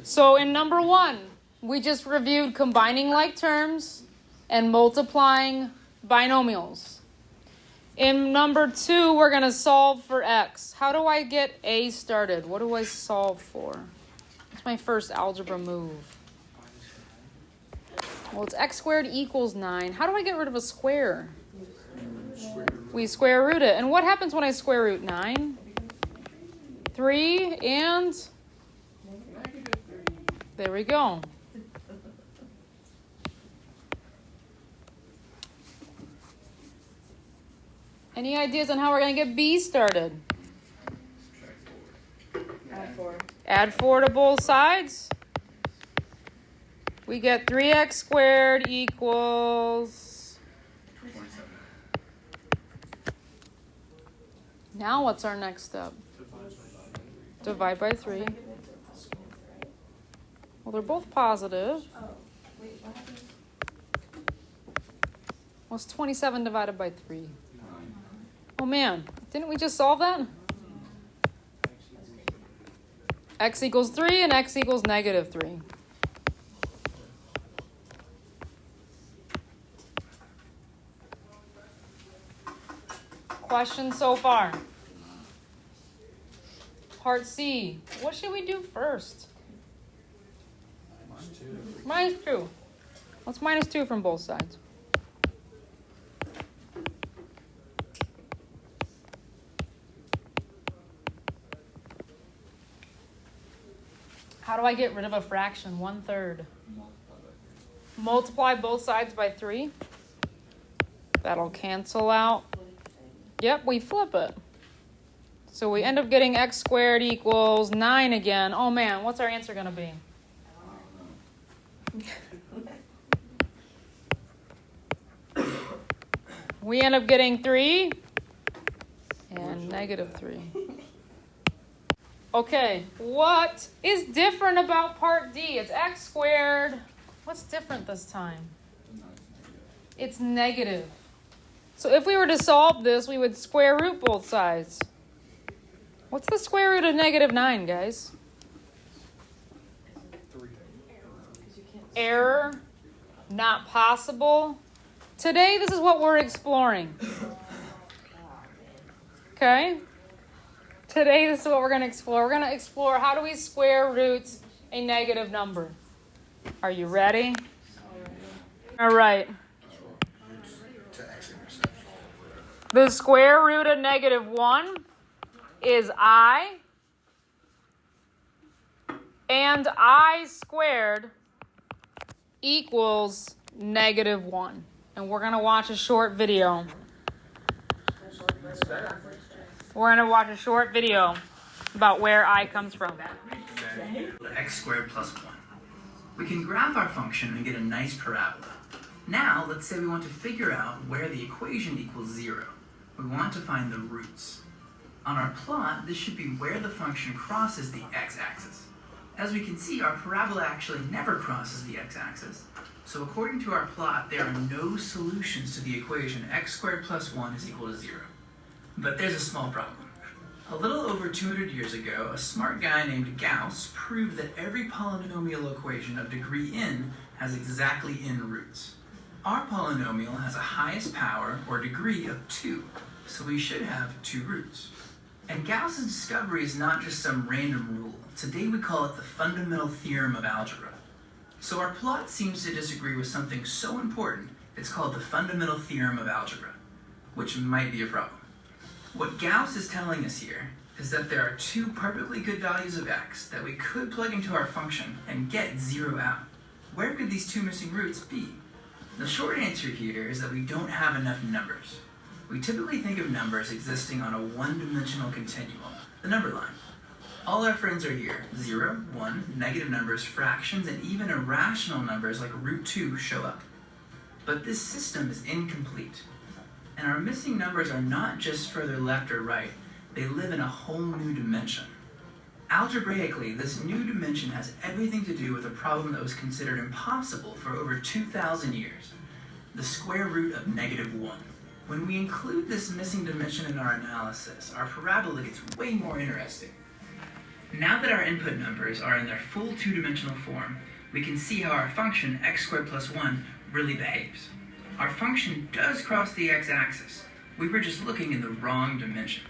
So in number 1, we just reviewed combining like terms and multiplying binomials. In number 2, we're going to solve for x. How do I get a started? What do I solve for? What's my first algebra move? Well, it's x squared equals 9. How do I get rid of a square? We square root it. And what happens when I square root 9? 3 and... There we go. Any ideas on how we're going to get b started? Add 4. Add 4 to both sides. We get 3x squared equals... 27. Now what's our next step? Divide by 3. Well, they're both positive. Oh, wait, what happens? What's 27 divided by 3? Oh man, didn't we just solve that? X equals 3 and x equals negative 3. Questions so far? Part C. What should we do first? Minus 2. What's minus 2 from both sides? How do I get rid of a fraction? 1/3. Multiply both sides by 3. That'll cancel out. Yep, we flip it. So we end up getting x squared equals 9 again. Oh man, what's our answer going to be? We end up getting 3 and negative 3. Okay, what is different about part D? It's x squared. What's different this time? It's negative. So if we were to solve this, we would square root both sides. What's the square root of negative 9, guys? 3. Error, not possible. Today, this is what we're exploring. Okay? Today, this is what we're going to explore. We're going to explore how do we square root a negative number. Are you ready? All right. The square root of negative 1 is I, and I squared equals negative 1. And we're going to watch a short video. We're going to watch a short video about where I comes from. X squared plus 1. We can graph our function and get a nice parabola. Now, let's say we want to figure out where the equation equals 0. We want to find the roots. On our plot, this should be where the function crosses the x-axis. As we can see, our parabola actually never crosses the x-axis. So according to our plot, there are no solutions to the equation x squared plus 1 is equal to 0. But there's a small problem. A little over 200 years ago, a smart guy named Gauss proved that every polynomial equation of degree n has exactly n roots. Our polynomial has a highest power, or degree, of 2, so we should have 2 roots. And Gauss's discovery is not just some random rule. Today we call it the fundamental theorem of algebra. So our plot seems to disagree with something so important, it's called the fundamental theorem of algebra, which might be a problem. What Gauss is telling us here is that there are 2 perfectly good values of x that we could plug into our function and get 0 out. Where could these 2 missing roots be? The short answer here is that we don't have enough numbers. We typically think of numbers existing on a one-dimensional continuum, the number line. All our friends are here. 0, 1, negative numbers, fractions, and even irrational numbers like root 2 show up. But this system is incomplete. And our missing numbers are not just further left or right, they live in a whole new dimension. Algebraically, this new dimension has everything to do with a problem that was considered impossible for over 2,000 years, the square root of negative 1. When we include this missing dimension in our analysis, our parabola gets way more interesting. Now that our input numbers are in their full two-dimensional form, we can see how our function x squared plus 1 really behaves. Our function does cross the x-axis. We were just looking in the wrong dimension.